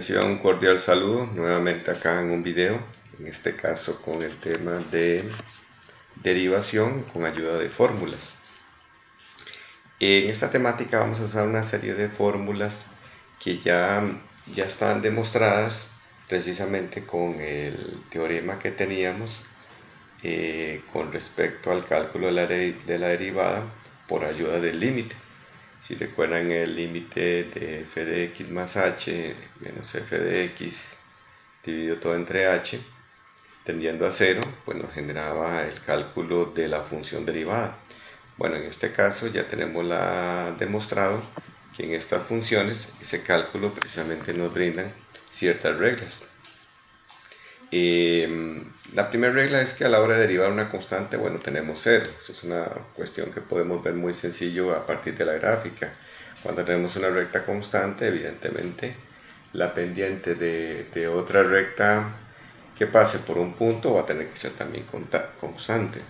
Reciban un cordial saludo nuevamente acá en un video, en este caso con el tema de derivación con ayuda de fórmulas. En esta temática vamos a usar una serie de fórmulas que ya están demostradas precisamente con el teorema que teníamos con respecto al cálculo de la derivada por ayuda del límite. Si recuerdan, el límite de f de x más h menos f de x dividido todo entre h tendiendo a 0, pues nos generaba el cálculo de la función derivada. Bueno, en este caso ya tenemos demostrado que en estas funciones ese cálculo precisamente nos brindan ciertas reglas. La primera regla es que a la hora de derivar una constante, bueno, tenemos 0. Eso es una cuestión que podemos ver muy sencillo a partir de la gráfica. Cuando tenemos una recta constante, evidentemente la pendiente de otra recta que pase por un punto va a tener que ser también constante.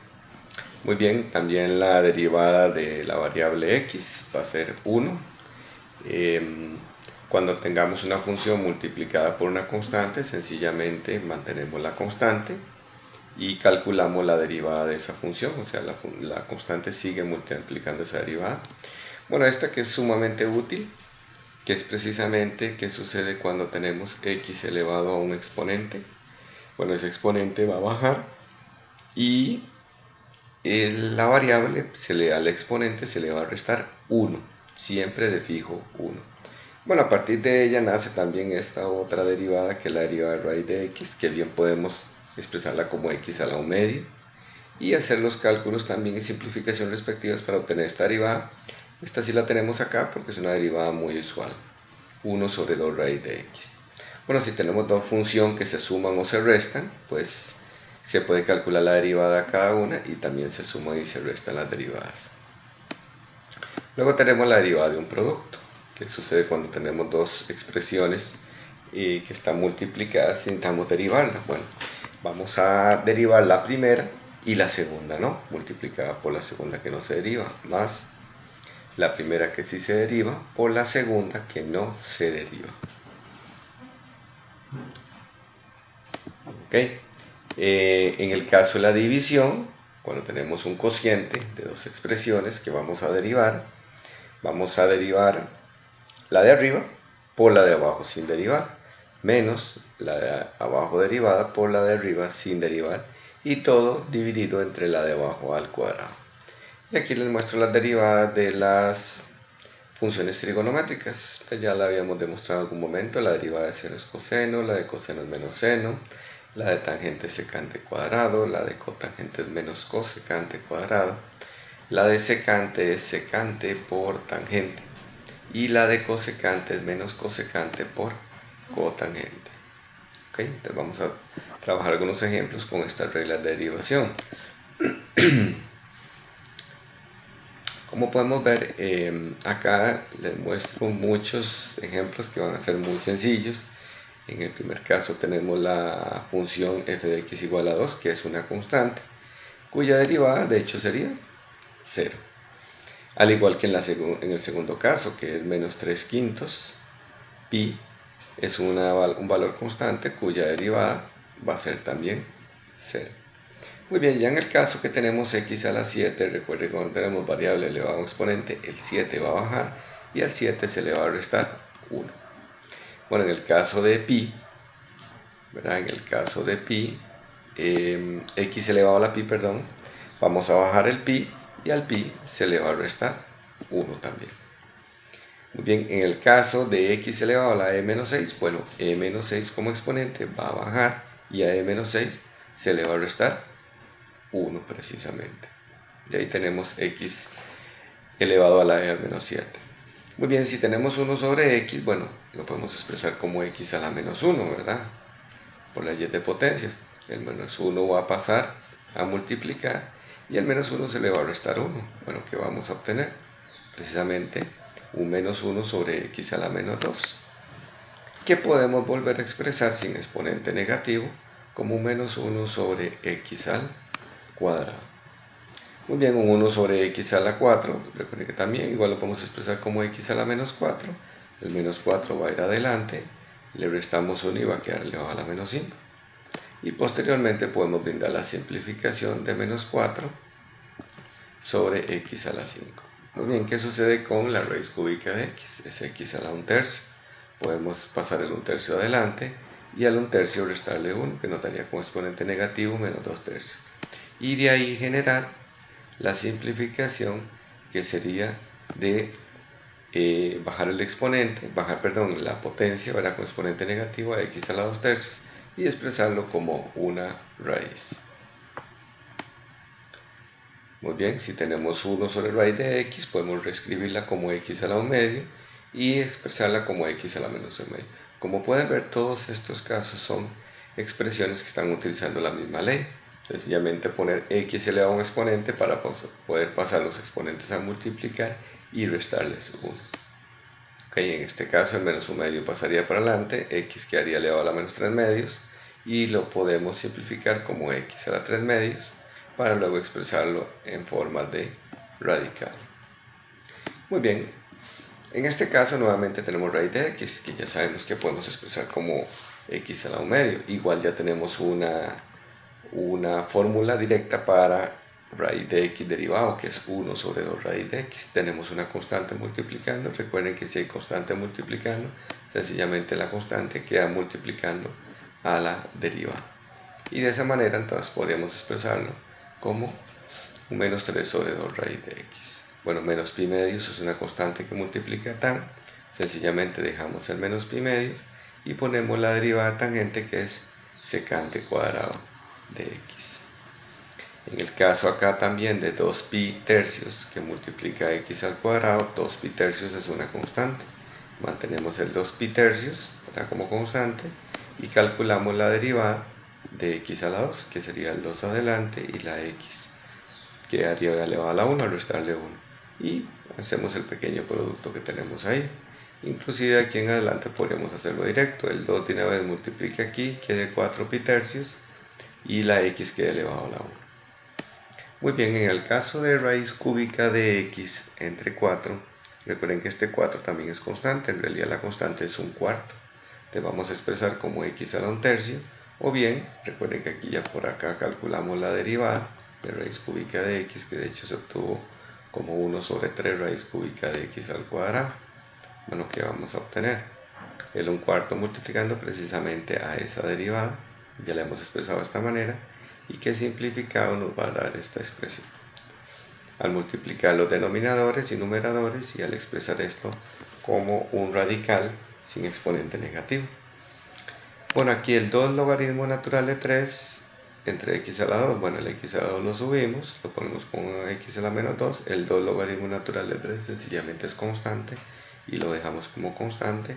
Muy bien, también la derivada de la variable x va a ser 1. Cuando tengamos una función multiplicada por una constante, sencillamente mantenemos la constante y calculamos la derivada de esa función, o sea, la constante sigue multiplicando esa derivada. Bueno, esta que es sumamente útil, que es precisamente qué sucede cuando tenemos x elevado a un exponente. Bueno, ese exponente va a bajar y la variable al exponente se le va a restar 1, siempre de fijo 1. Bueno, a partir de ella nace también esta otra derivada, que es la derivada de raíz de x, que bien podemos expresarla como x a la 1 media, y hacer los cálculos también y simplificación respectivas para obtener esta derivada. Esta sí la tenemos acá porque es una derivada muy usual, 1 sobre 2 raíz de x. Bueno, si tenemos dos funciones que se suman o se restan, pues se puede calcular la derivada a cada una y también se suman y se restan las derivadas. Luego tenemos la derivada de un producto, que sucede cuando tenemos dos expresiones que están multiplicadas y intentamos derivarlas. Bueno, vamos a derivar la primera y la segunda, ¿no? Multiplicada por la segunda que no se deriva, más la primera que sí se deriva por la segunda que no se deriva. ¿Ok? En el caso de la división, cuando tenemos un cociente de dos expresiones que vamos a derivar la de arriba por la de abajo sin derivar, menos la de abajo derivada por la de arriba sin derivar, y todo dividido entre la de abajo al cuadrado. Y aquí les muestro las derivadas de las funciones trigonométricas. Ya la habíamos demostrado en algún momento. La derivada de seno es coseno, la de coseno es menos seno, la de tangente es secante cuadrado, la de cotangente es menos cosecante cuadrado, la de secante es secante por tangente, y la de cosecante es menos cosecante por cotangente. ¿Okay? Entonces vamos a trabajar algunos ejemplos con estas reglas de derivación. Como podemos ver, acá les muestro muchos ejemplos que van a ser muy sencillos. En el primer caso tenemos la función f de x igual a 2, que es una constante, cuya derivada de hecho sería 0. Al igual que en el segundo caso, que es menos 3 quintos, pi es un valor constante cuya derivada va a ser también 0. Muy bien, ya en el caso que tenemos x a la 7, recuerden que cuando tenemos variable elevada a un exponente, el 7 va a bajar y al 7 se le va a restar 1. Bueno, en el caso de pi, ¿verdad? En el caso de pi, x elevado a la pi, perdón, vamos a bajar el pi y al pi se le va a restar 1 también. Muy bien, en el caso de x elevado a la e-6, bueno, e-6 como exponente va a bajar y a e-6 se le va a restar 1 precisamente. Y ahí tenemos x elevado a la e-7. Muy bien, si tenemos 1 sobre x, bueno, lo podemos expresar como x a la menos 1, ¿verdad? Por leyes de potencias. El menos 1 va a pasar a multiplicar y el menos 1 se le va a restar 1. Bueno, ¿qué vamos a obtener? Precisamente un menos 1 sobre x a la menos 2, que podemos volver a expresar sin exponente negativo como un menos 1 sobre x al cuadrado. Muy bien, un 1 sobre x a la 4, recuerden que también igual lo podemos expresar como x a la menos 4, el menos 4 va a ir adelante, le restamos 1 y va a quedar elevado a la menos 5. Y posteriormente podemos brindar la simplificación de menos 4 sobre x a la 5. Muy bien, ¿qué sucede con la raíz cúbica de x? Es x a la 1/3. Podemos pasar el 1/3 adelante y al 1/3 restarle 1, que nos daría como exponente negativo menos 2/3. Y de ahí generar la simplificación, que sería de bajar el exponente, la potencia, ¿verdad?, con exponente negativo a x a la 2/3 y expresarlo como una raíz. Muy bien, si tenemos 1 sobre raíz de x, podemos reescribirla como x a la 1/2 y expresarla como x a la menos 1/2. Como pueden ver, todos estos casos son expresiones que están utilizando la misma ley. Sencillamente poner x elevado a un exponente para poder pasar los exponentes a multiplicar y restarles 1. Okay, en este caso el menos 1/2 pasaría para adelante, x quedaría elevado a la menos 3/2 y lo podemos simplificar como x a la 3/2 para luego expresarlo en forma de radical. Muy bien, en este caso nuevamente tenemos raíz de x, que ya sabemos que podemos expresar como x a la 1/2. Igual ya tenemos una fórmula directa para raíz de x derivado, que es 1 sobre 2 raíz de x. Tenemos una constante multiplicando. Recuerden que si hay constante multiplicando, sencillamente la constante queda multiplicando a la derivada. Y de esa manera entonces podríamos expresarlo como un menos 3 sobre 2 raíz de x. Bueno, menos pi medios es una constante que multiplica tan. Sencillamente dejamos el menos pi medios y ponemos la derivada tangente, que es secante cuadrado de x. En el caso acá también de 2pi tercios que multiplica x al cuadrado, 2pi tercios es una constante. Mantenemos el 2pi tercios como constante y calculamos la derivada de x a la 2, que sería el 2 adelante y la x quedaría elevada a la 1 al restarle 1. Y hacemos el pequeño producto que tenemos ahí. Inclusive aquí en adelante podríamos hacerlo directo. El 2 de una vez multiplica aquí, quede 4pi tercios y la x queda elevado a la 1. Muy bien, en el caso de raíz cúbica de x entre 4, recuerden que este 4 también es constante. En realidad la constante es 1/4. Te vamos a expresar como x a la 1/3, o bien, recuerden que aquí ya por acá calculamos la derivada de raíz cúbica de x, que de hecho se obtuvo como 1 sobre 3 raíz cúbica de x al cuadrado. Bueno, ¿qué vamos a obtener? El 1/4 multiplicando precisamente a esa derivada, ya la hemos expresado de esta manera, y que simplificado nos va a dar esta expresión. Al multiplicar los denominadores y numeradores y al expresar esto como un radical sin exponente negativo. Bueno, aquí el 2 logaritmo natural de 3 entre x a la 2, bueno, el x a la 2 lo subimos, lo ponemos con x a la menos 2, el 2 logaritmo natural de 3 sencillamente es constante y lo dejamos como constante,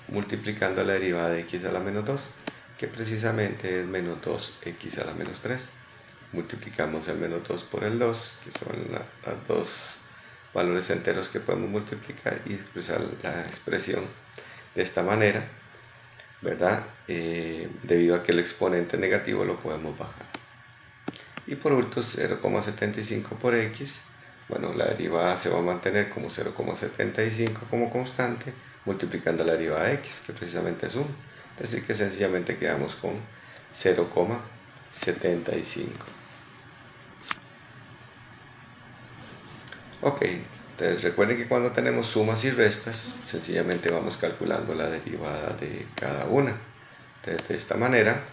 multiplicando la derivada de x a la menos 2, que precisamente es menos 2x a la menos 3. Multiplicamos el menos 2 por el 2, que son los dos valores enteros que podemos multiplicar y expresar la expresión de esta manera, ¿verdad? Debido a que el exponente negativo lo podemos bajar. Y por último 0,75 por x, bueno, la derivada se va a mantener como 0,75 como constante, multiplicando la derivada de x, que precisamente es 1. Así que sencillamente quedamos con 0,75. Ok, entonces recuerden que cuando tenemos sumas y restas, sencillamente vamos calculando la derivada de cada una. Entonces, de esta manera,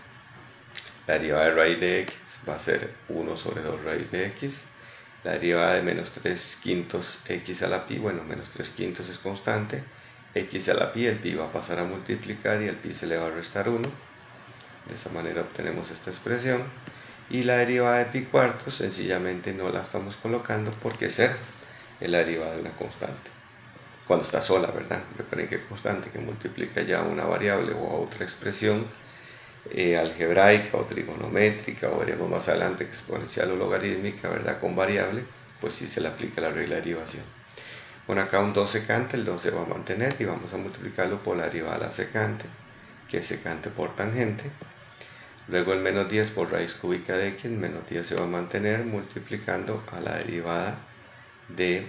la derivada de raíz de x va a ser 1 sobre 2 raíz de x. La derivada de menos 3 quintos x a la pi, bueno, menos 3 quintos es constante. X a la pi, el pi va a pasar a multiplicar y el pi se le va a restar 1. De esa manera obtenemos esta expresión. Y la derivada de pi cuartos, sencillamente no la estamos colocando porque es 0. Es la derivada de una constante. Cuando está sola, ¿verdad? Recuerden que constante que multiplica ya una variable o a otra expresión algebraica o trigonométrica, o veremos más adelante que exponencial o logarítmica, ¿verdad? Con variable, pues sí se le aplica la regla de derivación. Bueno, acá un 2 secante, el 2 se va a mantener y vamos a multiplicarlo por la derivada de la secante, que es secante por tangente. Luego el menos 10 por raíz cúbica de x, menos 10 se va a mantener multiplicando a la derivada de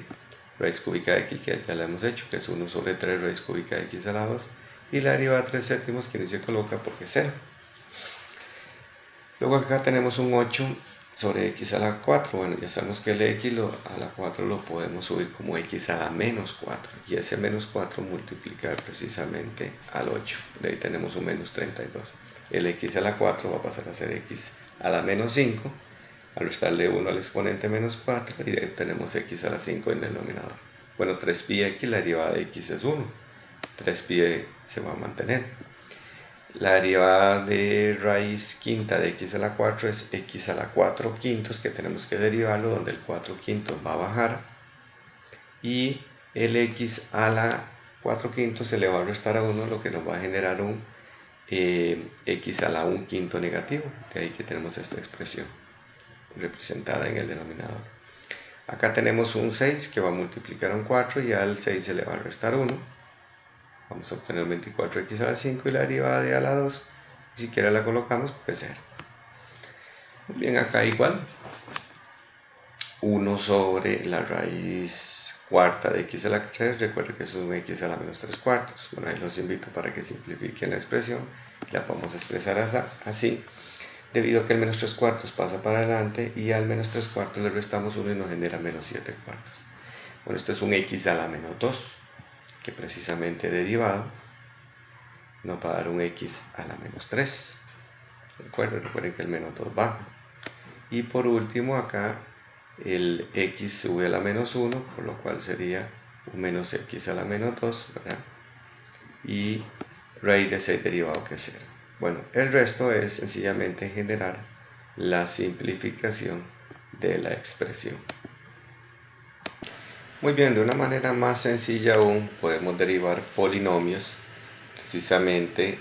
raíz cúbica de x, que ya la hemos hecho, que es 1 sobre 3 raíz cúbica de x a la 2, y la derivada de 3 séptimos que ni se coloca porque es 0. Luego acá tenemos un 8 sobre x a la 4. Bueno, ya sabemos que el x a la 4 lo podemos subir como x a la menos 4. Y ese menos 4 multiplicar precisamente al 8. De ahí tenemos un menos 32. El x a la 4 va a pasar a ser x a la menos 5. Al restarle 1 al exponente menos 4. Y de ahí tenemos x a la 5 en el denominador. Bueno, 3πx, la derivada de x es 1. 3π se va a mantener. La derivada de raíz quinta de x a la 4 es x a la 4 quintos, que tenemos que derivarlo, donde el 4 quintos va a bajar. Y el x a la 4 quintos se le va a restar a 1, lo que nos va a generar un x a la 1 quinto negativo. De ahí que tenemos esta expresión representada en el denominador. Acá tenemos un 6 que va a multiplicar un 4 y al 6 se le va a restar 1. Vamos a obtener 24x a la 5 y la derivada de a la 2, si siquiera la colocamos, pues 0. Muy bien, acá igual, 1 sobre la raíz cuarta de x a la 3, recuerden que eso es un x a la menos 3 cuartos. Bueno, ahí los invito para que simplifiquen la expresión, la podemos expresar así, debido a que el menos 3 cuartos pasa para adelante y al menos 3 cuartos le restamos 1 y nos genera menos 7 cuartos. Bueno, esto es un x a la menos 2. Que precisamente derivado nos va a dar un x a la menos 3. ¿De acuerdo? Recuerden que el menos 2 baja. Y por último acá el x sube a la menos 1, por lo cual sería un menos x a la menos 2, ¿verdad? Y raíz de 6 derivado que es 0. Bueno, el resto es sencillamente generar la simplificación de la expresión. Muy bien, de una manera más sencilla aún podemos derivar polinomios. Precisamente,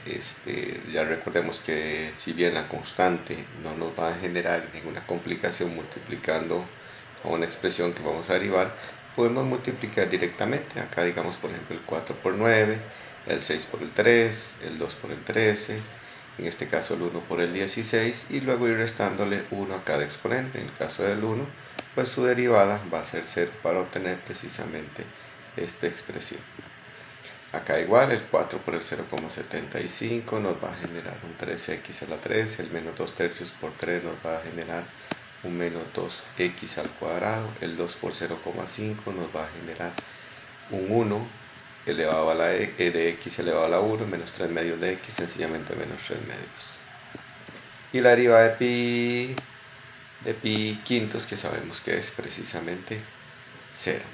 ya recordemos que si bien la constante no nos va a generar ninguna complicación multiplicando a una expresión que vamos a derivar, podemos multiplicar directamente. Acá digamos por ejemplo el 4 por 9, el 6 por el 3, el 2 por el 13, en este caso el 1 por el 16 y luego ir restándole 1 a cada exponente. En el caso del 1, pues su derivada va a ser 0 para obtener precisamente esta expresión. Acá igual, el 4 por el 0,75 nos va a generar un 3x a la 3, el menos 2 tercios por 3 nos va a generar un menos 2x al cuadrado, el 2 por 0,5 nos va a generar un 1 elevado a la de x elevado a la 1, menos 3 medios de x, sencillamente menos 3 medios. Y la derivada de pi quintos, que sabemos que es precisamente 0.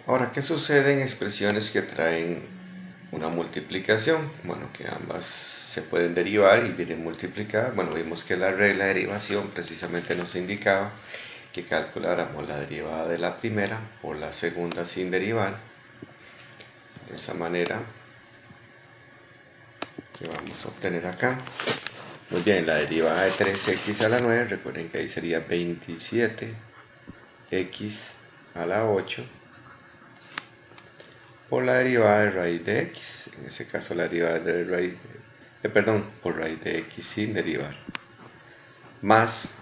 Ahora, ¿qué sucede en expresiones que traen una multiplicación? Bueno, que ambas se pueden derivar y vienen multiplicadas. Bueno, vimos que la regla de derivación precisamente nos indicaba que calculáramos la derivada de la primera por la segunda sin derivar. De esa manera que vamos a obtener acá. Muy bien, la derivada de 3x a la 9, recuerden que ahí sería 27x a la 8 por la derivada de raíz de x, en ese caso la derivada de raíz, por raíz de x sin derivar, más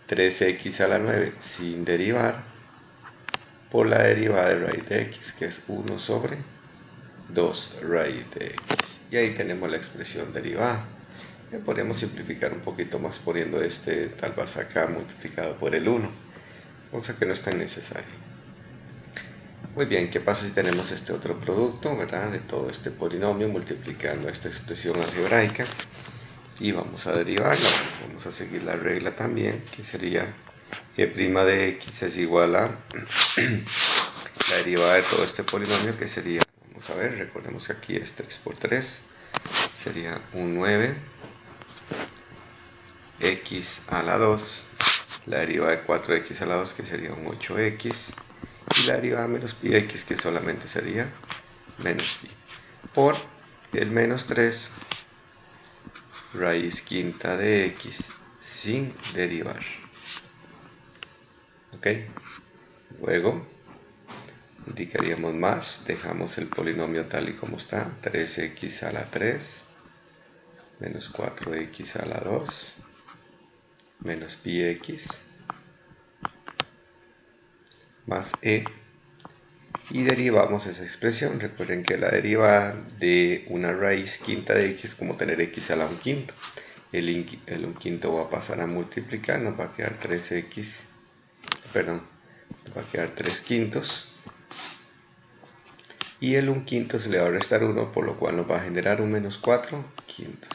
3x a la 9 sin derivar por la derivada de raíz de x, que es 1 sobre 2 raíz de x. Y ahí tenemos la expresión derivada. Podríamos simplificar un poquito más poniendo tal vez acá multiplicado por el 1, cosa que no es tan necesaria. Muy bien, ¿qué pasa si tenemos este otro producto, ¿verdad? De todo este polinomio multiplicando esta expresión algebraica y vamos a derivarla. Vamos a seguir la regla también, que sería e' de x es igual a la derivada de todo este polinomio, que sería, vamos a ver, recordemos que aquí es 3 por 3, sería un 9 x a la 2, la derivada de 4x a la 2, que sería un 8x, y la derivada de menos pi x, que solamente sería menos pi, por el menos 3 raíz quinta de x sin derivar. ¿Ok? Luego indicaríamos más, dejamos el polinomio tal y como está, 3x a la 3 menos 4x a la 2 menos pi x más e y derivamos esa expresión. Recuerden que la derivada de una raíz quinta de x es como tener x a la 1/5. El 1/5 va a pasar a multiplicar, nos va a quedar 3x, perdón, nos va a quedar 3/5, y el 1/5 se le va a restar 1, por lo cual nos va a generar un menos 4/5.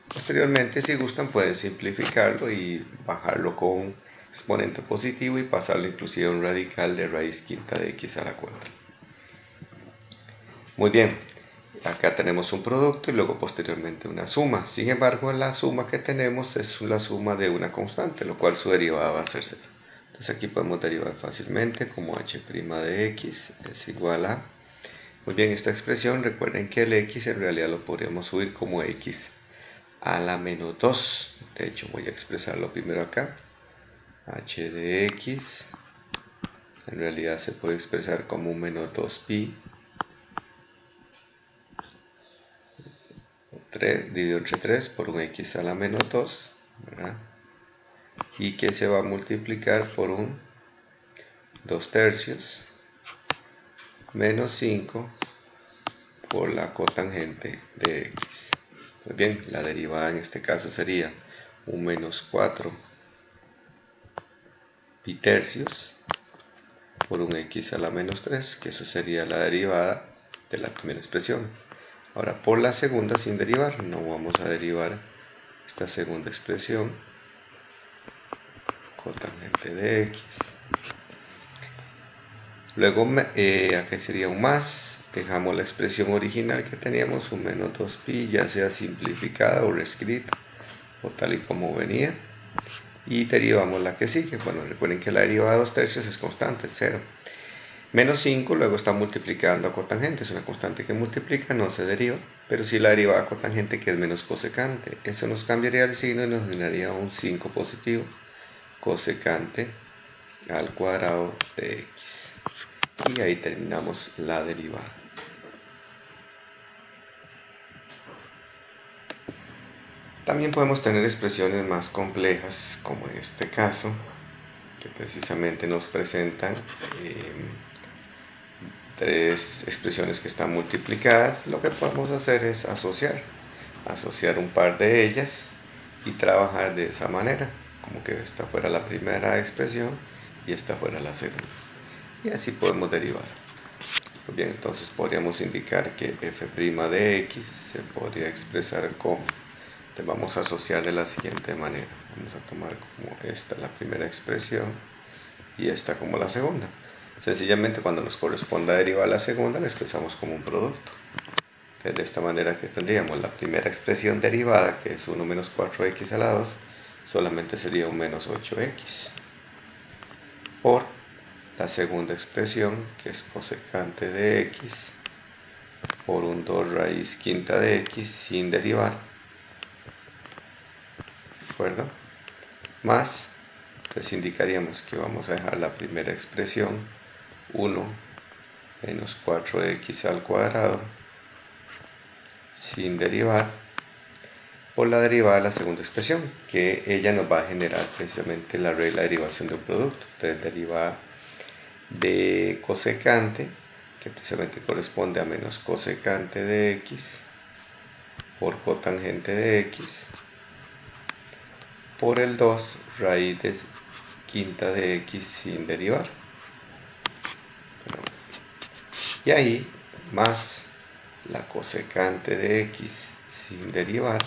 Posteriormente, si gustan, pueden simplificarlo y bajarlo con un exponente positivo y pasarlo inclusive a un radical de raíz quinta de x a la 4. Muy bien, acá tenemos un producto y luego posteriormente una suma. Sin embargo, la suma que tenemos es la suma de una constante, lo cual su derivada va a ser 0. Entonces aquí podemos derivar fácilmente como h' de x es igual a... Muy bien, esta expresión, recuerden que el x en realidad lo podríamos subir como x a la menos 2. De hecho, voy a expresarlo primero acá. H de x en realidad se puede expresar como un menos 2pi 3 dividido entre 3 por un x a la menos 2, ¿verdad? Y que se va a multiplicar por un 2/3 menos 5 por la cotangente de x. Pues bien, la derivada en este caso sería un menos 4 pi tercios por un x a la menos 3, que eso sería la derivada de la primera expresión. Ahora, por la segunda sin derivar, no vamos a derivar esta segunda expresión, cotangente de x. Luego, acá sería un más, dejamos la expresión original que teníamos, un menos 2pi, ya sea simplificada o reescrita, o tal y como venía, y derivamos la que sigue. Bueno, recuerden que la derivada de 2/3 es constante, 0. Menos 5 luego está multiplicando a cotangente, es una constante que multiplica, no se deriva, pero sí la derivada cotangente que es menos cosecante. Eso nos cambiaría el signo y nos generaría un 5 positivo, cosecante al cuadrado de x. Y ahí terminamos la derivada. También podemos tener expresiones más complejas, como en este caso, que precisamente nos presentan tres expresiones que están multiplicadas. Lo que podemos hacer es asociar un par de ellas y trabajar de esa manera, como que esta fuera la primera expresión y esta fuera la segunda, y así podemos derivar. Muy bien, entonces podríamos indicar que f' de x se podría expresar como, vamos a asociar de la siguiente manera. Vamos a tomar como esta la primera expresión y esta como la segunda. Sencillamente, cuando nos corresponda derivar la segunda, la expresamos como un producto. Entonces, de esta manera que tendríamos la primera expresión derivada, que es 1 menos 4x a la 2, solamente sería un menos 8x, por la segunda expresión, que es cosecante de x, por un 2 raíz quinta de x sin derivar, ¿de acuerdo? Más, entonces indicaríamos que vamos a dejar la primera expresión 1 menos 4x al cuadrado sin derivar, por la derivada de la segunda expresión, que ella nos va a generar precisamente la regla de derivación de un producto. Entonces, derivada de cosecante, que precisamente corresponde a menos cosecante de x, por cotangente de x, por el 2 raíz de quinta de x sin derivar. Y ahí, más la cosecante de x sin derivar,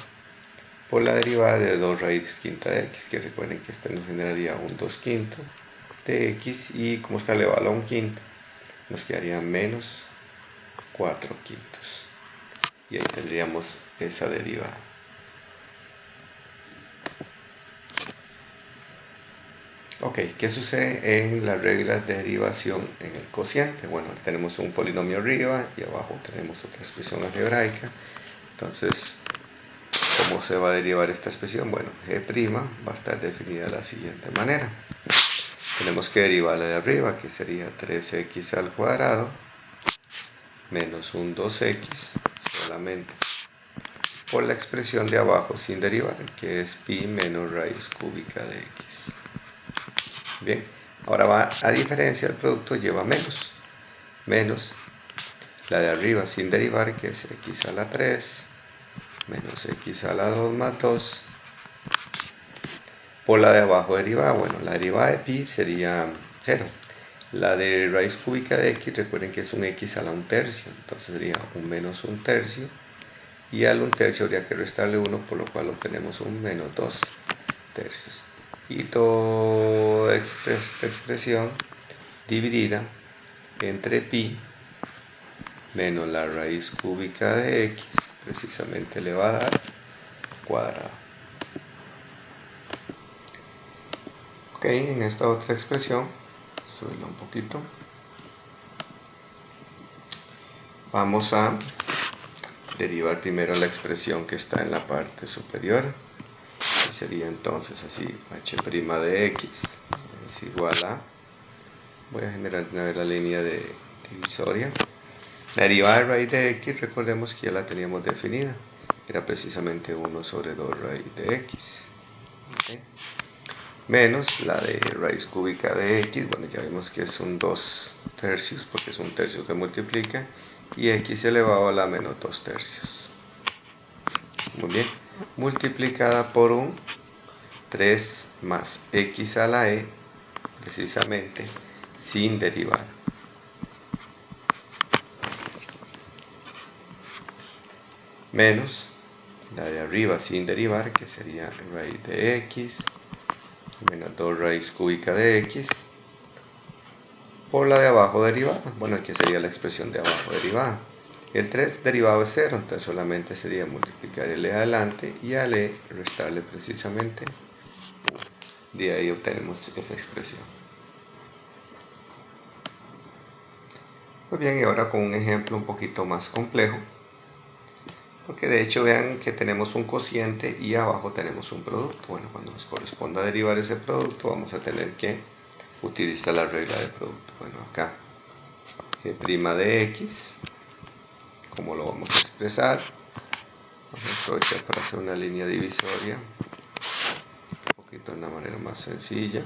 por la derivada de 2 raíz quinta de x, que recuerden que esta nos generaría un 2/5 de x, y como está elevado a 1/5, nos quedaría menos 4/5. Y ahí tendríamos esa derivada. Ok, ¿qué sucede en las reglas de derivación en el cociente? Bueno, tenemos un polinomio arriba y abajo tenemos otra expresión algebraica. Entonces, ¿cómo se va a derivar esta expresión? Bueno, g' va a estar definida de la siguiente manera. Tenemos que derivarla de arriba, que sería 3x al cuadrado menos un 2x solamente, por la expresión de abajo sin derivar, que es pi menos raíz cúbica de x. Bien, ahora va, a diferencia del producto, lleva menos. menos la de arriba sin derivar, que es x a la 3 menos x a la 2 más 2 por la de abajo derivada. Bueno, la derivada de pi sería 0. La de raíz cúbica de x, recuerden que es un x a la 1/3, entonces sería un menos 1/3, y al 1/3 habría que restarle 1, por lo cual obtenemos un menos 2/3. Y toda esta expresión dividida entre pi menos la raíz cúbica de x, precisamente le va a dar cuadrado. Ok, en esta otra expresión, subirlo un poquito, vamos a derivar primero la expresión que está en la parte superior, y sería entonces así: h' de x es igual a, voy a generar una vez la línea de divisoria. La derivada de raíz de x, recordemos que ya la teníamos definida, era precisamente 1 sobre 2 raíz de x. ¿Okay? Menos la de raíz cúbica de x, bueno, ya vimos que es un 2/3, porque es un tercio que multiplica, y x elevado a la menos 2/3. Muy bien, multiplicada por un 3 más x a la e, precisamente sin derivar. Menos la de arriba sin derivar, que sería raíz de x menos 2 raíz cúbica de x por la de abajo derivada. Bueno, aquí sería la expresión de abajo derivada. El 3 derivado es 0, entonces solamente sería multiplicar el e adelante y al e restarle precisamente 1. De ahí obtenemos esa expresión. Muy bien, y ahora con un ejemplo un poquito más complejo, porque de hecho vean que tenemos un cociente y abajo tenemos un producto. Bueno, cuando nos corresponda derivar ese producto, vamos a tener que utilizar la regla de producto. Bueno, acá g' de x, ¿cómo lo vamos a expresar? Vamos a aprovechar para hacer una línea divisoria un poquito de una manera más sencilla.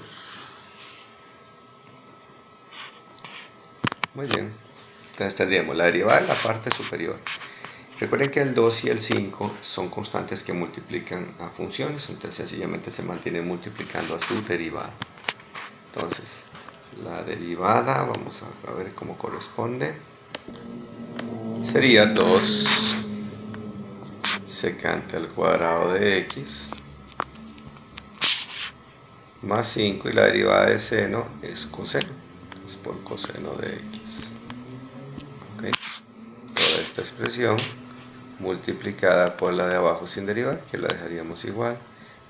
Muy bien, entonces tendríamos la derivada en la parte superior. Recuerden que el 2 y el 5 son constantes que multiplican a funciones, entonces sencillamente se mantienen multiplicando a su derivada. Entonces, la derivada, vamos a ver cómo corresponde, sería 2 secante al cuadrado de x más 5, y la derivada de seno es coseno, es por coseno de x. ¿Okay? Toda esta expresión multiplicada por la de abajo sin derivar, que la dejaríamos igual,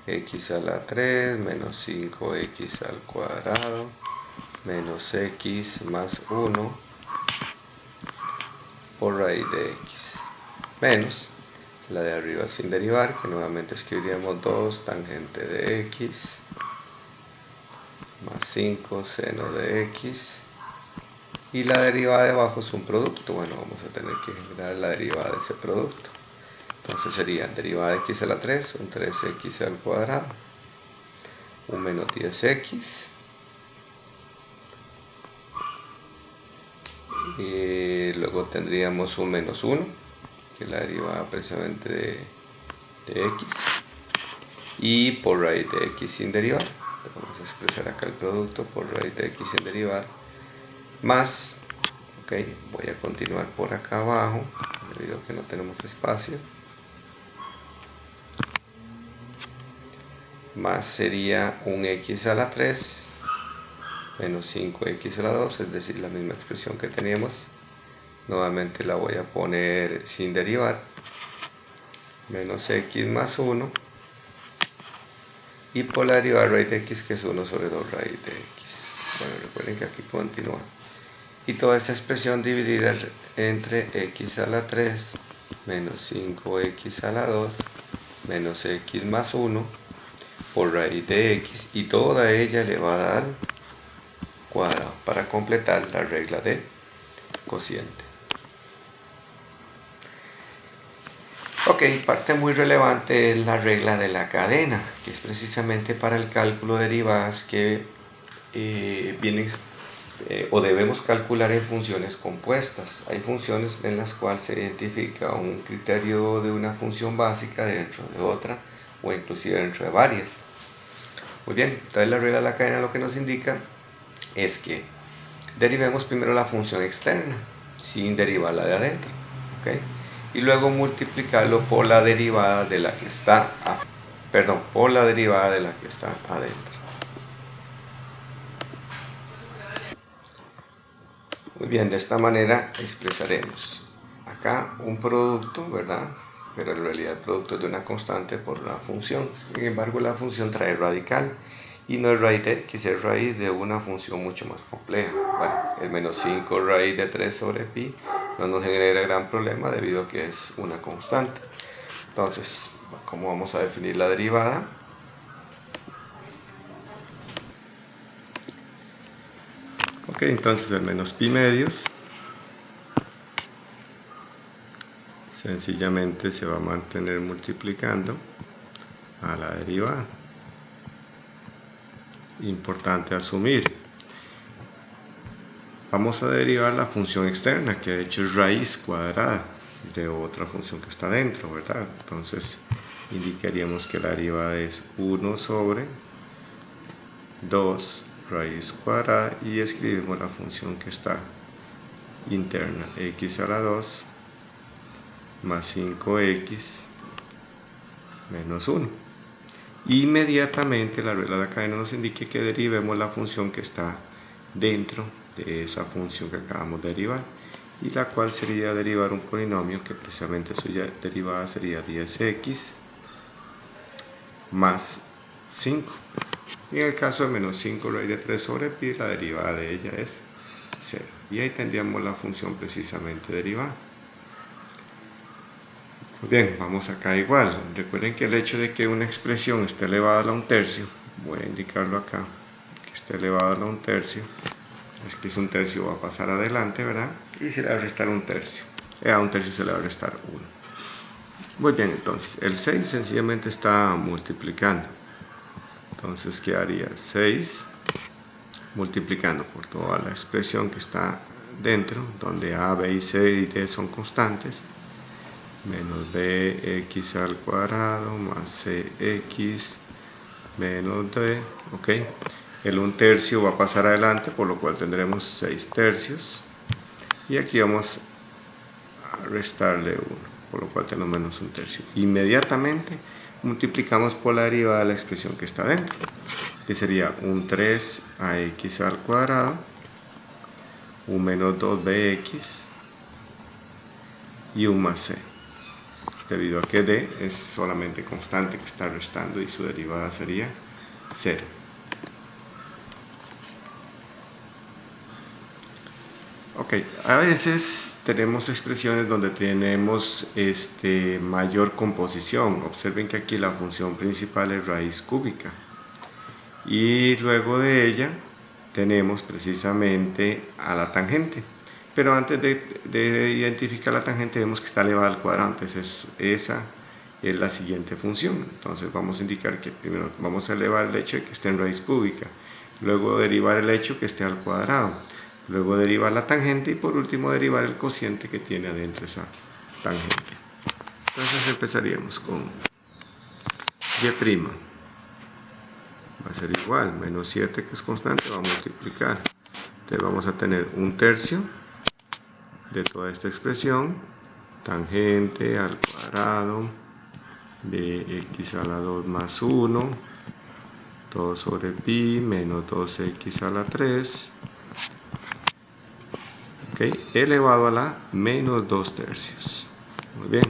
x a la 3 menos 5x al cuadrado menos x más 1 por raíz de x, menos la de arriba sin derivar, que nuevamente escribiríamos 2 tangente de x más 5 seno de x, y la derivada de abajo es un producto. Bueno, vamos a tener que generar la derivada de ese producto. Entonces sería derivada de x a la 3, un 3x al cuadrado, un menos 10x, y luego tendríamos un menos 1, que es la derivada precisamente de x, y por raíz de x sin derivar, vamos a expresar acá el producto por raíz de x sin derivar, más, ok, voy a continuar por acá abajo, debido a que no tenemos espacio, más sería un x a la 3 menos 5x a la 2, es decir, la misma expresión que teníamos. Nuevamente la voy a poner sin derivar, menos x más 1, y por la derivada de raíz de x, que es 1 sobre 2 raíz de x. Bueno, recuerden que aquí continúa. Y toda esta expresión dividida entre x a la 3 menos 5x a la 2 menos x más 1 por raíz de x, y toda ella le va a dar cuadrado para completar la regla de cociente. Ok, parte muy relevante es la regla de la cadena, que es precisamente para el cálculo de derivadas, que viene o debemos calcular en funciones compuestas. Hay funciones en las cuales se identifica un criterio de una función básica dentro de otra o inclusive dentro de varias. Muy bien, entonces la regla de la cadena lo que nos indica es que derivemos primero la función externa sin derivarla de adentro, ¿okay? Y luego multiplicarlo por la derivada de la que está adentro. Muy bien, de esta manera expresaremos acá un producto, ¿verdad? Pero en realidad el producto es de una constante por una función. Sin embargo, la función trae radical y no es raíz de x, es raíz de una función mucho más compleja. Bueno, el menos 5 raíz de 3 sobre pi no nos genera gran problema debido a que es una constante. Entonces, ¿cómo vamos a definir la derivada? Ok, entonces el menos pi medios sencillamente se va a mantener multiplicando a la derivada. Importante asumir. Vamos a derivar la función externa, que de hecho es raíz cuadrada de otra función que está dentro, ¿verdad? Entonces indicaríamos que la derivada es 1 sobre 2 raíz cuadrada y escribimos la función que está interna, x a la 2 más 5x menos 1. Inmediatamente la regla de la cadena nos indica que derivemos la función que está dentro de esa función que acabamos de derivar, y la cual sería derivar un polinomio que precisamente su derivada sería 10x más 5. Y en el caso de menos 5 raíz de 3 sobre pi, la derivada de ella es 0. Y ahí tendríamos la función precisamente derivada. Muy bien, vamos acá igual. Recuerden que el hecho de que una expresión esté elevada a la 1/3, voy a indicarlo acá, que esté elevada a la 1/3, es que es 1/3 va a pasar adelante, ¿verdad? Y se le va a restar 1/3. A 1/3 se le va a restar 1. Muy bien, entonces el 6 sencillamente está multiplicando. Entonces quedaría 6 multiplicando por toda la expresión que está dentro, donde a, b y c y d son constantes, menos bx al cuadrado más cx menos d, ok. El 1/3 va a pasar adelante, por lo cual tendremos 6/3, y aquí vamos a restarle 1, por lo cual tenemos menos 1/3. Inmediatamente multiplicamos por la derivada de la expresión que está dentro, que sería un 3 a x al cuadrado, un menos 2bx y un más c, debido a que d es solamente constante que está restando y su derivada sería 0. Ok, a veces tenemos expresiones donde tenemos mayor composición. Observen que aquí la función principal es raíz cúbica y luego de ella tenemos precisamente a la tangente, pero antes de identificar la tangente vemos que está elevada al cuadrado, entonces esa es la siguiente función. Entonces vamos a indicar que primero vamos a elevar el hecho de que esté en raíz cúbica, luego derivar el hecho que esté al cuadrado, luego derivar la tangente y por último derivar el cociente que tiene adentro esa tangente. Entonces empezaríamos con y'. Va a ser igual, menos 7 que es constante, va a multiplicar. Entonces vamos a tener 1/3 de toda esta expresión, tangente al cuadrado de x a la 2 más 1, todo sobre pi menos 2x a la 3, okay, elevado a la menos 2/3. Muy bien,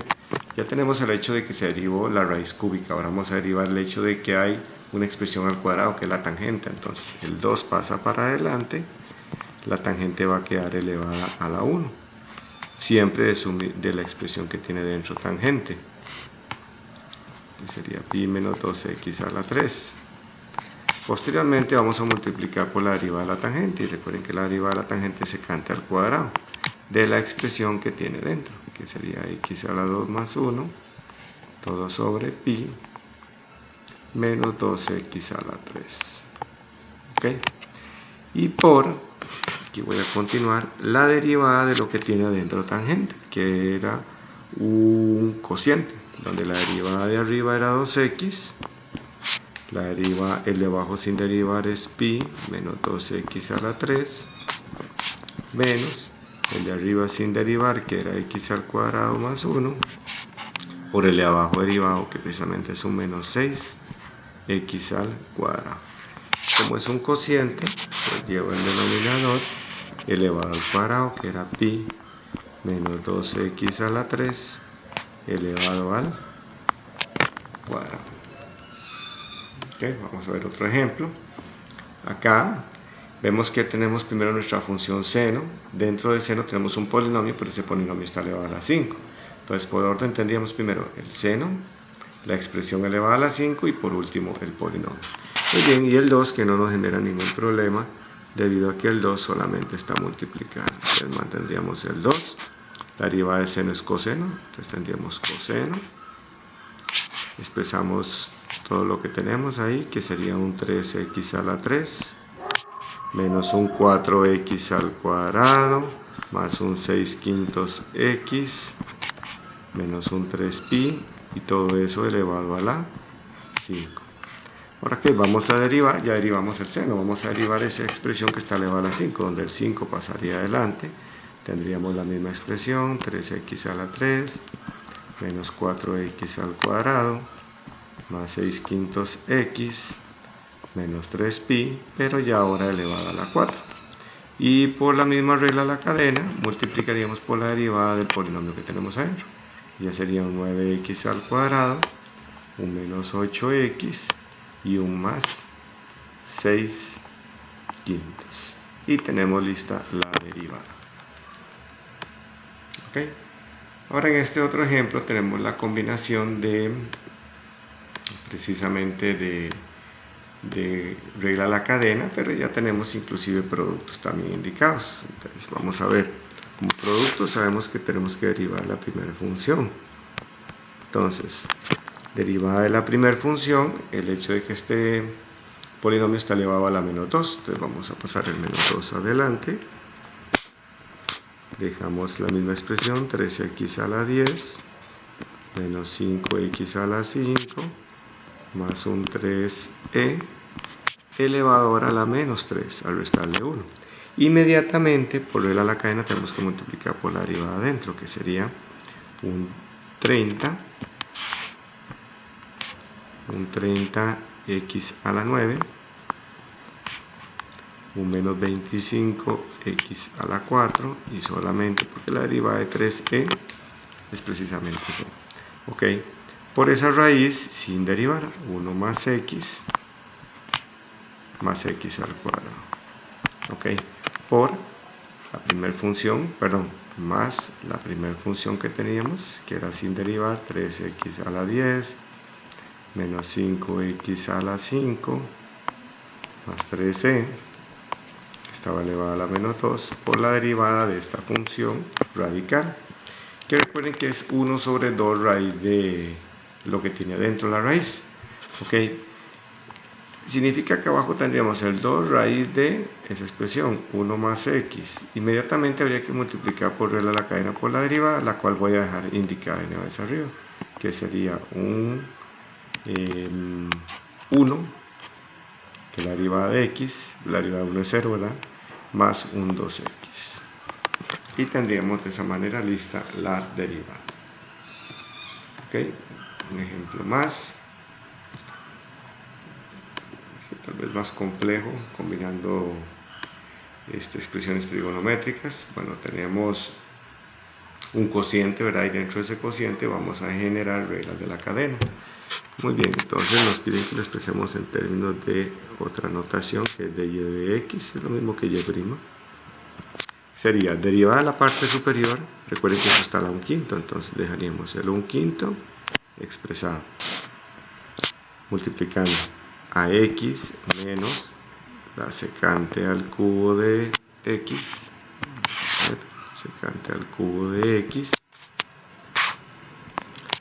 ya tenemos el hecho de que se derivó la raíz cúbica. Ahora vamos a derivar el hecho de que hay una expresión al cuadrado que es la tangente. Entonces el 2 pasa para adelante, la tangente va a quedar elevada a la 1, siempre de la expresión que tiene dentro tangente, que sería pi menos 2x a la 3. Posteriormente vamos a multiplicar por la derivada de la tangente, y recuerden que la derivada de la tangente se canta al cuadrado de la expresión que tiene dentro, que sería x a la 2 más 1, todo sobre pi menos 2x a la 3. ¿Okay? Y por aquí voy a continuar, la derivada de lo que tiene adentro tangente, que era un cociente, donde la derivada de arriba era 2x, la derivada, el de abajo sin derivar es pi menos 2x a la 3, menos el de arriba sin derivar, que era x al cuadrado más 1, por el de abajo derivado, que precisamente es un menos 6x al cuadrado. Como es un cociente, pues llevo el denominador elevado al cuadrado, que era pi menos 2x a la 3 elevado al cuadrado. Okay, vamos a ver otro ejemplo. Acá vemos que tenemos primero nuestra función seno. Dentro de seno tenemos un polinomio, pero ese polinomio está elevado a la 5. Entonces, por orden tendríamos primero el seno, la expresión elevada a la 5 y por último el polinomio. Muy bien, y el 2 que no nos genera ningún problema debido a que el 2 solamente está multiplicando. Entonces mantendríamos el 2. La derivada de seno es coseno, entonces tendríamos coseno. Expresamos todo lo que tenemos ahí, que sería un 3x a la 3 menos un 4x al cuadrado más un 6/5 x menos un 3pi y todo eso elevado a la 5. Ahora que vamos a derivar, ya derivamos el seno, vamos a derivar esa expresión que está elevada a la 5, donde el 5 pasaría adelante, tendríamos la misma expresión, 3x a la 3 menos 4x al cuadrado más 6/5 x menos 3pi, pero ya ahora elevada a la 4. Y por la misma regla de la cadena, multiplicaríamos por la derivada del polinomio que tenemos adentro. Ya sería un 9x al cuadrado, un menos 8x y un más 6/5. Y tenemos lista la derivada. ¿Okay? Ahora en este otro ejemplo tenemos la combinación de precisamente de regla de la cadena, pero ya tenemos inclusive productos también indicados. Entonces vamos a ver, como producto sabemos que tenemos que derivar la primera función. Entonces, derivada de la primera función, el hecho de que este polinomio está elevado a la menos 2, entonces vamos a pasar el menos 2 adelante. Dejamos la misma expresión, 3x a la 10 menos 5x a la 5 más un 3e elevado ahora a la menos 3 al restarle 1. Inmediatamente, por regla de la cadena, tenemos que multiplicar por la derivada adentro, que sería un 30x a la 9, un menos 25x a la 4, y solamente porque la derivada de 3e es precisamente eso. Ok, por esa raíz, sin derivar, 1 más x al cuadrado. Ok, por la primera función, más la primera función que teníamos, que era sin derivar, 3x a la 10 menos 5x a la 5 más 3e, estaba elevada a la menos 2, por la derivada de esta función radical, que recuerden que es 1 sobre 2 raíz de lo que tiene adentro la raíz. Ok, significa que abajo tendríamos el 2 raíz de esa expresión, 1 más x. Inmediatamente habría que multiplicar por regla de la cadena por la derivada, la cual voy a dejar indicada en vez arriba, que sería un 1, que la derivada de x, la derivada de 1 es 0, ¿verdad? Más un 2x. Y tendríamos de esa manera lista la derivada. Ok, un ejemplo más. Tal vez más complejo, combinando expresiones trigonométricas. Bueno, tenemos un cociente, ¿verdad? Y dentro de ese cociente vamos a generar reglas de la cadena. Muy bien, entonces nos piden que lo expresemos en términos de otra notación, que es de y de x, es lo mismo que y'. Sería derivada de la parte superior, recuerden que eso está a la 1/5, entonces dejaríamos el 1/5 expresado, multiplicando a x menos la secante al cubo de x, secante al cubo de x,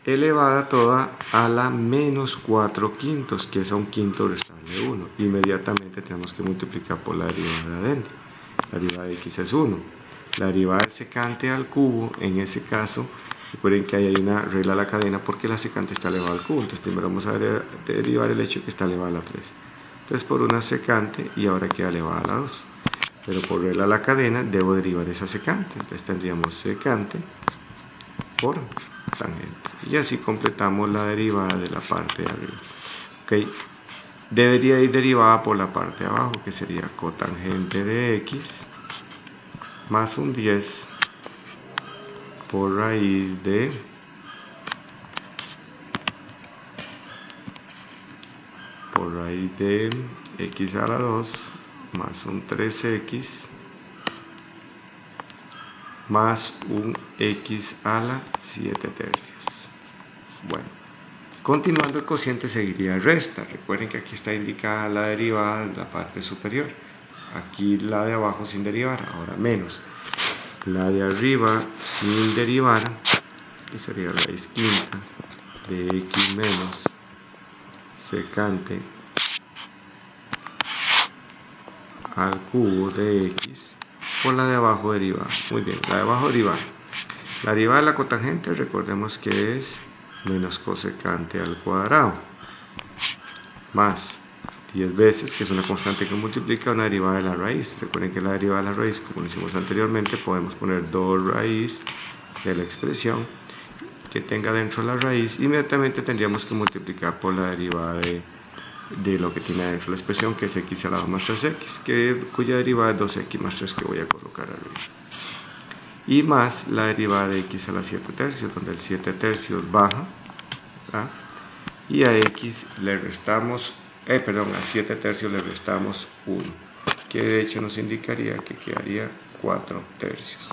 elevada toda a la menos 4/5, que es a 1/5 restarle 1. Inmediatamente tenemos que multiplicar por la derivada de adentro. La derivada de x es 1. La derivada del secante al cubo, en ese caso, recuerden que ahí hay una regla a la cadena porque la secante está elevada al cubo. Entonces primero vamos a derivar el hecho que está elevada a la 3. Entonces por una secante y ahora queda elevada a la 2. Pero por regla a la cadena debo derivar esa secante. Entonces tendríamos secante por tangente. Y así completamos la derivada de la parte de arriba. ¿Okay? Debería ir derivada por la parte de abajo, que sería cotangente de x más un 10 por raíz de x a la 2 más un 3x más un x a la 7 tercios. Bueno, continuando, el cociente seguiría resta. Recuerden que aquí está indicada la derivada en la parte superior. Aquí la de abajo sin derivar, ahora menos. La de arriba sin derivar, que sería raíz quinta de x menos secante al cubo de x por la de abajo derivada. Muy bien, la de abajo derivada. La derivada de la cotangente, recordemos que es menos cosecante al cuadrado más 10 veces, que es una constante que multiplica una derivada de la raíz. Recuerden que la derivada de la raíz, como lo hicimos anteriormente, podemos poner 2 raíz de la expresión que tenga dentro la raíz. Inmediatamente tendríamos que multiplicar por la derivada de lo que tiene dentro la expresión, que es x a la 2 más 3x, cuya derivada es 2x más 3, que voy a colocar arriba. Y más la derivada de x a la 7 tercios, donde el 7 tercios baja, ¿verdad? Y a x le restamos, a 7 tercios le restamos 1, que de hecho nos indicaría que quedaría 4 tercios.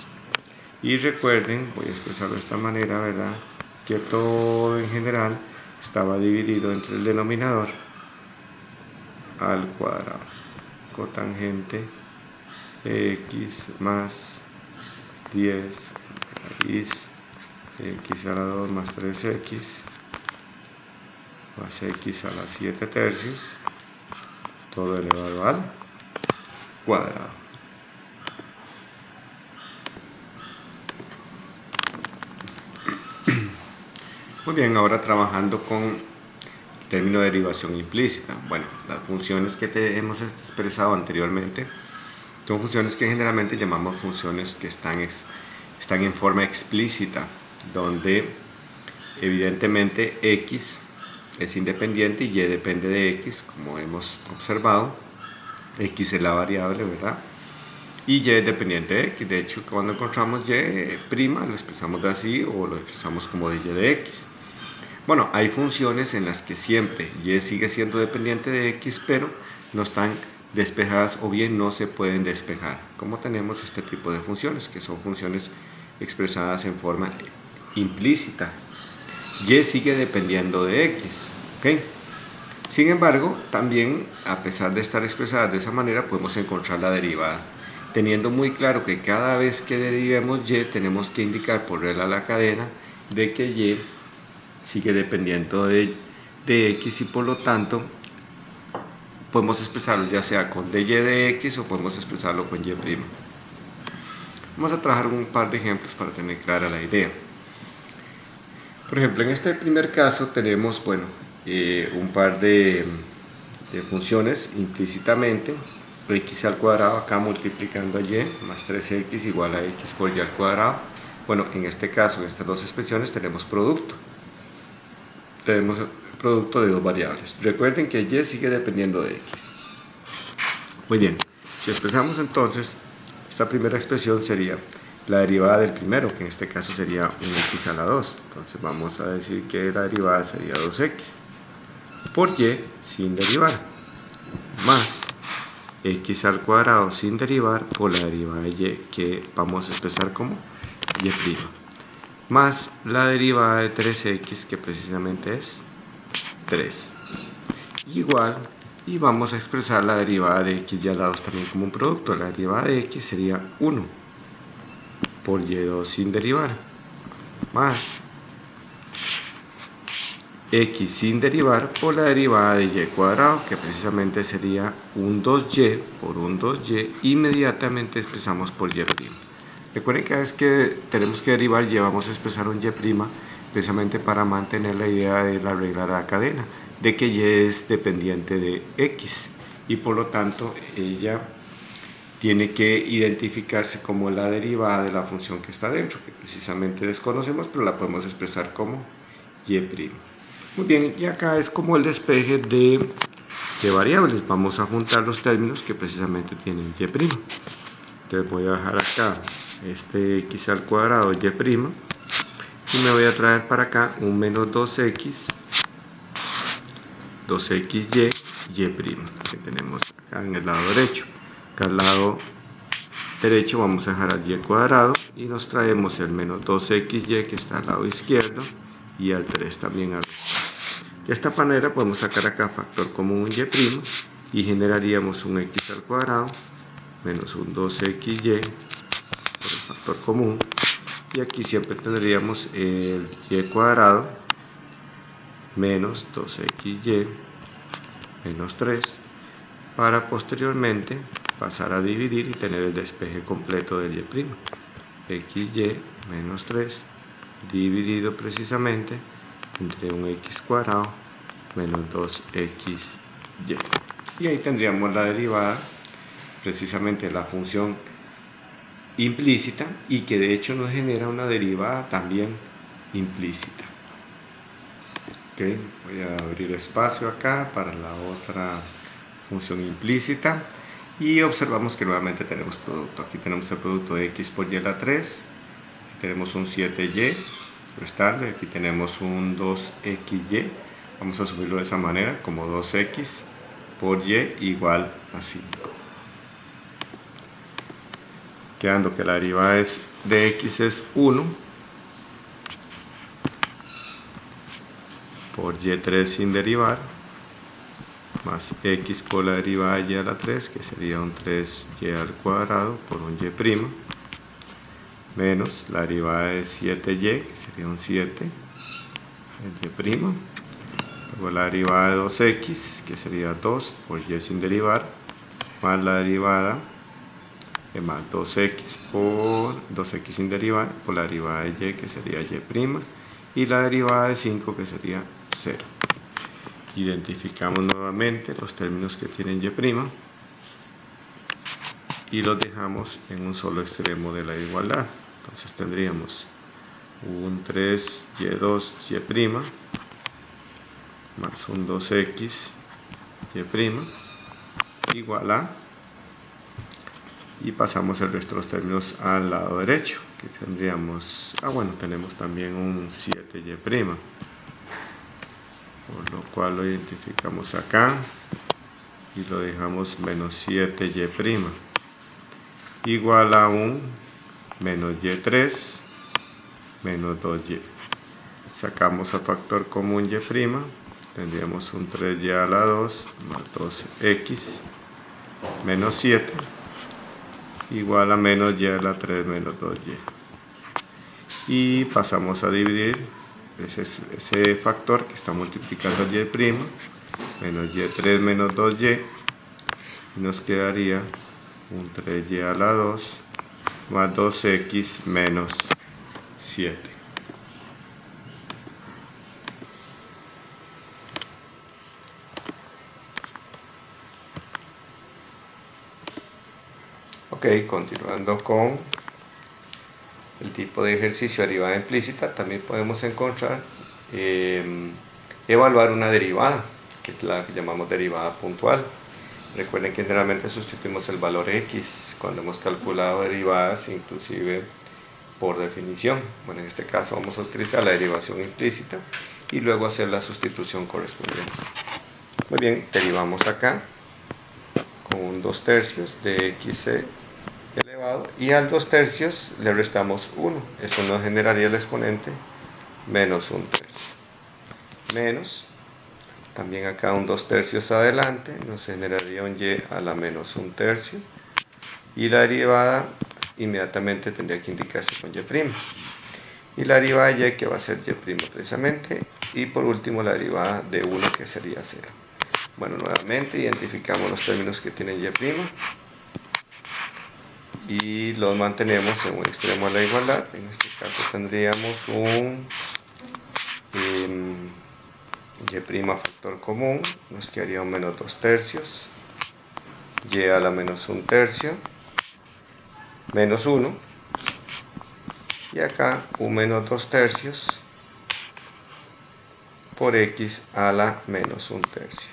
Y recuerden, voy a expresarlo de esta manera, ¿verdad?, que todo en general estaba dividido entre el denominador al cuadrado. Cotangente de x más 10 raíz de x a la 2 más 3x más x a la 7 tercios, todo elevado al cuadrado. Muy bien, ahora trabajando con el término de derivación implícita. Bueno, las funciones que hemos expresado anteriormente son funciones que generalmente llamamos funciones que están en forma explícita, donde evidentemente x es independiente y y depende de x, como hemos observado. X es la variable, ¿verdad? Y y es dependiente de x. De hecho, cuando encontramos y prima, lo expresamos de así o lo expresamos como de y de x. Bueno, hay funciones en las que siempre y sigue siendo dependiente de x, pero no están despejadas o bien no se pueden despejar. Como tenemos este tipo de funciones, que son funciones expresadas en forma implícita. Y sigue dependiendo de x, ¿ok? Sin embargo, también, a pesar de estar expresadas de esa manera, podemos encontrar la derivada, teniendo muy claro que cada vez que derivemos y, tenemos que indicar por regla a la cadena de que y sigue dependiendo de x y por lo tanto podemos expresarlo ya sea con dy de x o podemos expresarlo con y'. Vamos a trabajar un par de ejemplos para tener clara la idea. Por ejemplo, en este primer caso tenemos, un par de funciones implícitamente. X al cuadrado acá multiplicando a y más 3x igual a x por y al cuadrado. Bueno, en este caso, en estas dos expresiones tenemos producto. Tenemos el producto de dos variables. Recuerden que y sigue dependiendo de x. Muy bien, si expresamos entonces, esta primera expresión sería la derivada del primero, que en este caso sería un x a la 2. Entonces vamos a decir que la derivada sería 2x por y sin derivar, más x al cuadrado sin derivar por la derivada de y, que vamos a expresar como y', más la derivada de 3x, que precisamente es 3, igual, y vamos a expresar la derivada de x y a la 2 también como un producto. La derivada de x sería 1 por y2 sin derivar, más x sin derivar por la derivada de y cuadrado, que precisamente sería un 2y por un 2y, inmediatamente expresamos por y'. Recuerden que cada vez que tenemos que derivar y vamos a expresar un y', precisamente para mantener la idea de la regla de la cadena, de que y es dependiente de x, y por lo tanto ella tiene que identificarse como la derivada de la función que está dentro, que precisamente desconocemos, pero la podemos expresar como y'. Muy bien, y acá es como el despeje de variables. Vamos a juntar los términos que precisamente tienen y'. Entonces voy a dejar acá este x al cuadrado y', y me voy a traer para acá un menos 2xy, y', que tenemos acá en el lado derecho. Acá al lado derecho vamos a dejar al y cuadrado y nos traemos el menos 2xy que está al lado izquierdo y al 3 también al lado. De esta manera podemos sacar acá factor común y', y generaríamos un x al cuadrado menos un 2xy por el factor común, y aquí siempre tendríamos el y cuadrado menos 2xy menos 3, para posteriormente pasar a dividir y tener el despeje completo del y'. xy menos 3 dividido precisamente entre un x cuadrado menos 2xy. Y ahí tendríamos la derivada, precisamente la función implícita, y que de hecho nos genera una derivada también implícita. Okay, voy a abrir espacio acá para la otra función implícita y observamos que nuevamente tenemos producto. Aquí tenemos el producto de x por y a la 3, aquí tenemos un 7y restante, aquí tenemos un 2xy, vamos a subirlo de esa manera como 2x por y igual a 5, quedando que la derivada de x es 1 por y3 sin derivar, más x por la derivada de y a la 3, que sería un 3y al cuadrado por un y', menos la derivada de 7y, que sería un 7 y', luego la derivada de 2x, que sería 2 por y sin derivar, más la derivada de más 2x por 2x sin derivar por la derivada de y, que sería y', y la derivada de 5, que sería 0. Identificamos nuevamente los términos que tienen y' y los dejamos en un solo extremo de la igualdad. Entonces tendríamos un 3y2y' más un 2xy' igual a, y pasamos el resto de los términos al lado derecho, que tendríamos, tenemos también un 7y', por lo cual lo identificamos acá y lo dejamos menos 7y' igual a un menos y3 menos 2y. Sacamos el factor común y', tendríamos un 3y a la 2 más 2x menos 7 igual a menos y a la 3 menos 2y. Y pasamos a dividir ese factor que está multiplicando y', menos y3 menos 2y, y nos quedaría un 3y a la 2 más 2x menos 7. Ok, continuando con el tipo de ejercicio derivada implícita, también podemos encontrar, evaluar una derivada, que es la que llamamos derivada puntual. Recuerden que generalmente sustituimos el valor x cuando hemos calculado derivadas, inclusive por definición. Bueno, en este caso vamos a utilizar la derivación implícita y luego hacer la sustitución correspondiente. Muy bien, derivamos acá con un 2/3 de xc elevado, y al 2/3 le restamos 1. Eso nos generaría el exponente menos 1/3. Menos, también acá un 2/3 adelante, nos generaría un y a la menos 1/3. Y la derivada inmediatamente tendría que indicarse con y'. y la derivada de y que va a ser y' precisamente, y por último la derivada de 1 que sería 0. Bueno, nuevamente identificamos los términos que tienen y los mantenemos en un extremo de la igualdad. En este caso tendríamos un y' factor común, nos quedaría un menos 2 tercios, y a la menos 1 tercio, menos 1, y acá un menos 2 tercios por x a la menos 1 tercio.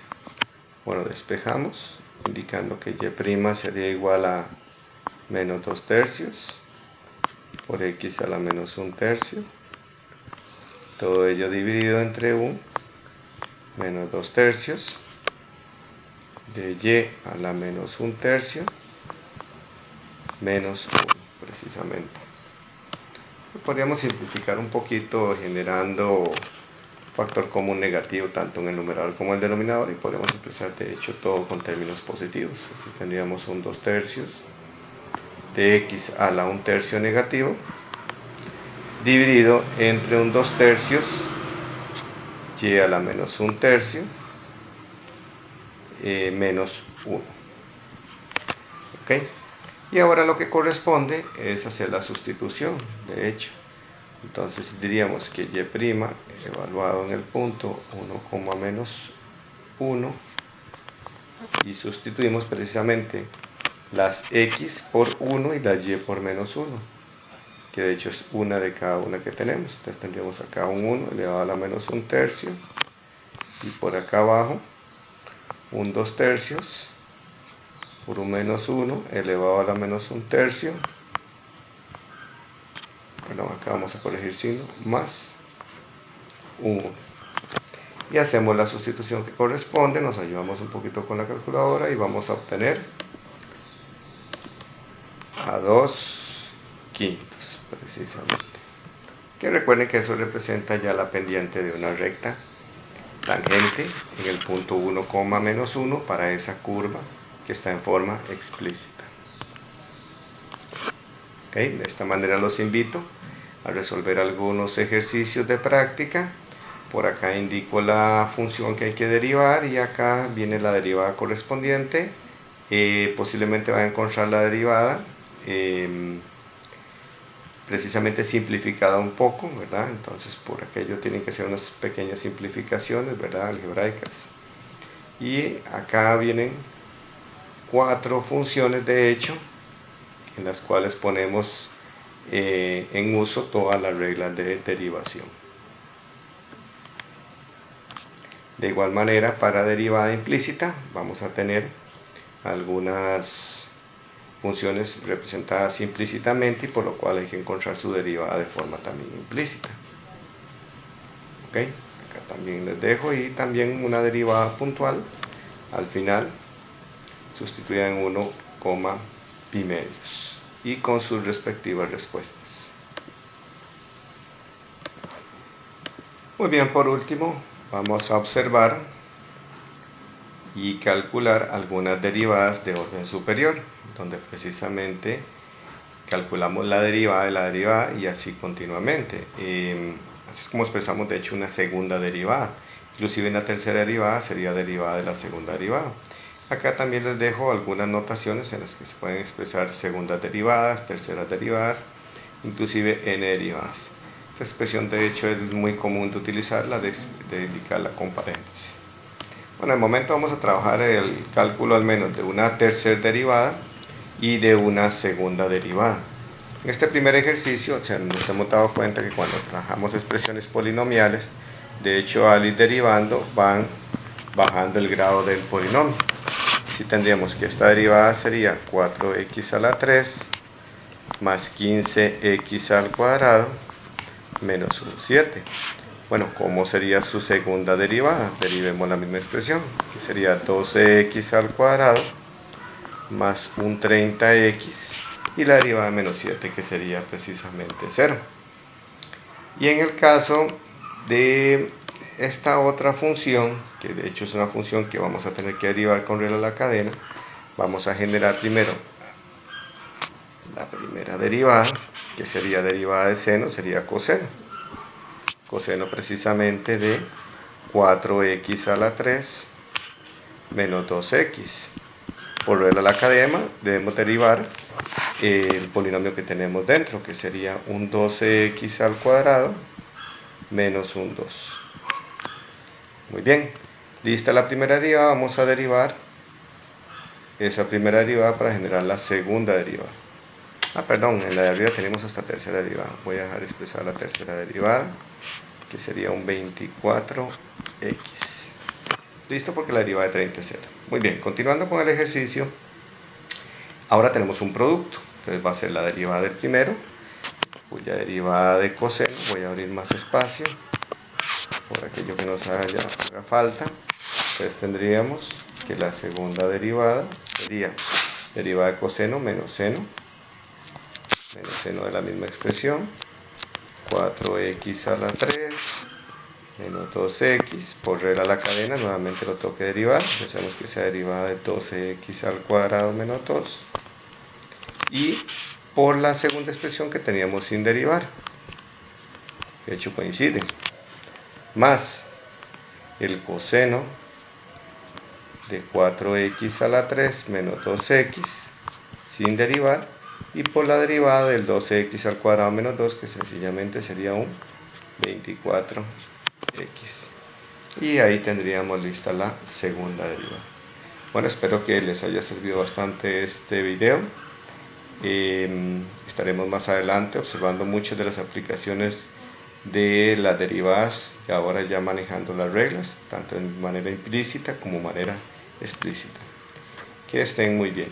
Bueno, despejamos, indicando que y' sería igual a menos 2 tercios por x a la menos 1 tercio, todo ello dividido entre 1 menos 2 tercios de y a la menos 1 tercio menos 1 precisamente. Podríamos simplificar un poquito generando factor común negativo tanto en el numerador como en el denominador, y podemos expresar de hecho todo con términos positivos. Así tendríamos un 2 tercios de x a la 1 tercio negativo dividido entre un 2 tercios y a la menos 1 tercio menos 1. ¿Okay? Y ahora lo que corresponde es hacer la sustitución, de hecho. Entonces diríamos que y' evaluado en el punto 1, menos 1, y sustituimos precisamente las x por 1 y las y por menos 1, que de hecho es una de cada una que tenemos. Entonces tendríamos acá un 1 elevado a la menos 1 tercio, y por acá abajo un 2 tercios por un menos 1 elevado a la menos 1 tercio, bueno, acá vamos a corregir signo, más un 1. Y hacemos la sustitución que corresponde, nos ayudamos un poquito con la calculadora y vamos a obtener a 2 quintos precisamente. Que recuerden que eso representa ya la pendiente de una recta tangente en el punto 1, menos 1 para esa curva que está en forma explícita. ¿Okay? De esta manera los invito a resolver algunos ejercicios de práctica. Por acá indico la función que hay que derivar y acá viene la derivada correspondiente. Posiblemente van a encontrar la derivada precisamente simplificada un poco, ¿verdad? Entonces por aquello tienen que ser unas pequeñas simplificaciones, ¿verdad? Algebraicas. Y acá vienen 4 funciones de hecho, en las cuales ponemos en uso todas las reglas de derivación. De igual manera, para derivada implícita vamos a tener algunas funciones representadas implícitamente, y por lo cual hay que encontrar su derivada de forma también implícita. ¿Ok? Acá también les dejo, y también una derivada puntual al final, sustituida en 1, pi medios, y con sus respectivas respuestas. Muy bien, por último vamos a observar y calcular algunas derivadas de orden superior, donde precisamente calculamos la derivada de la derivada y así continuamente. Así es como expresamos de hecho una segunda derivada. Inclusive en la tercera derivada sería derivada de la segunda derivada. Acá también les dejo algunas notaciones en las que se pueden expresar segundas derivadas, terceras derivadas, inclusive n derivadas. Esta expresión de hecho es muy común de utilizarla, de indicarla con paréntesis. Bueno, de momento vamos a trabajar el cálculo al menos de una tercera derivada y de una segunda derivada. En este primer ejercicio nos hemos dado cuenta que cuando trabajamos expresiones polinomiales, de hecho al ir derivando van bajando el grado del polinomio. Así tendríamos que esta derivada sería 4x a la 3 más 15x al cuadrado menos 7. Bueno, ¿cómo sería su segunda derivada? Derivemos la misma expresión, que sería 12x al cuadrado más un 30x, y la derivada de menos 7, que sería precisamente 0. Y en el caso de esta otra función, que de hecho es una función que vamos a tener que derivar con regla de la cadena, vamos a generar primero La primera derivada, que sería derivada de seno, sería coseno. Coseno precisamente de 4x a la 3 menos 2x. Por regla de la cadena debemos derivar el polinomio que tenemos dentro, que sería un 12x al cuadrado menos un 2. Muy bien, lista la primera derivada, vamos a derivar esa primera derivada para generar la segunda derivada. Perdón, en la de arriba tenemos hasta tercera derivada. Voy a dejar expresar la tercera derivada, que sería un 24x. Listo, porque la derivada de 30 es 0. Muy bien, continuando con el ejercicio, ahora tenemos un producto. Entonces va a ser la derivada del primero, cuya derivada de coseno, voy a abrir más espacio, por aquello que nos haga falta. Entonces tendríamos que la segunda derivada sería derivada de coseno menos seno de la misma expresión, 4x a la 3 menos 2x, por regla de la cadena nuevamente lo tengo que derivar, pensamos que sea derivada de 12x al cuadrado menos 2, y por la segunda expresión que teníamos sin derivar, que de hecho coincide, más el coseno de 4x a la 3 menos 2x sin derivar, y por la derivada del 12x al cuadrado menos 2, que sencillamente sería un 24x. Y ahí tendríamos lista la segunda derivada. Bueno, espero que les haya servido bastante este video. Estaremos más adelante observando muchas de las aplicaciones de las derivadas, y ahora ya manejando las reglas, tanto de manera implícita como manera explícita. Que estén muy bien.